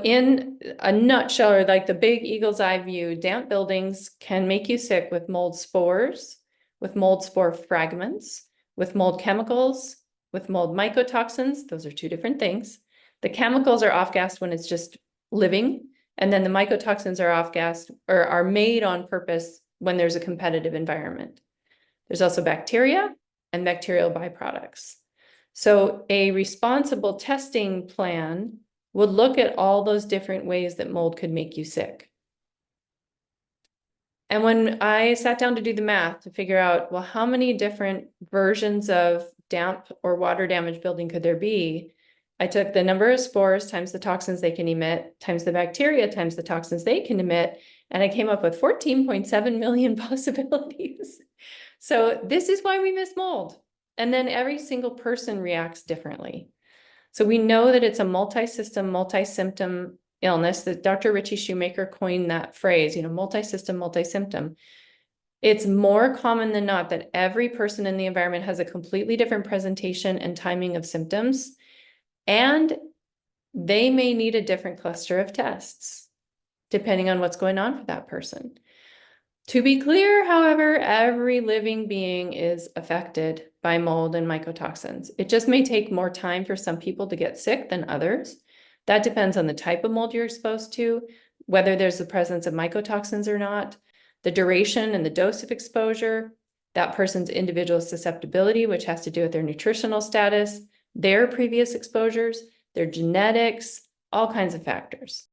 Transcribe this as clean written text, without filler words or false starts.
So in a nutshell, or like the big eagle's eye view, damp buildings can make you sick with mold spores, with mold spore fragments, with mold chemicals, with mold mycotoxins. Those are two different things. The chemicals are off-gassed when it's just living, and then the mycotoxins are off-gassed or are made on purpose when there's a competitive environment. There's also bacteria and bacterial byproducts. So a responsible testing plan would look at all those different ways that mold could make you sick. And when I sat down to do the math to figure out, well, how many different versions of damp or water damage building could there be? I took the number of spores times the toxins they can emit, times the bacteria, times the toxins they can emit, and I came up with 14.7 million possibilities. So this is why we miss mold. And then every single person reacts differently. So we know that it's a multi-system, multi-symptom illness. That Dr. Richie Shoemaker coined that phrase, multi-system, multi-symptom. It's more common than not that every person in the environment has a completely different presentation and timing of symptoms, and they may need a different cluster of tests, depending on what's going on for that person. To be clear, however, every living being is affected by mold and mycotoxins. It just may take more time for some people to get sick than others. That depends on the type of mold you're exposed to, whether there's the presence of mycotoxins or not, the duration and the dose of exposure, that person's individual susceptibility, which has to do with their nutritional status, their previous exposures, their genetics, all kinds of factors.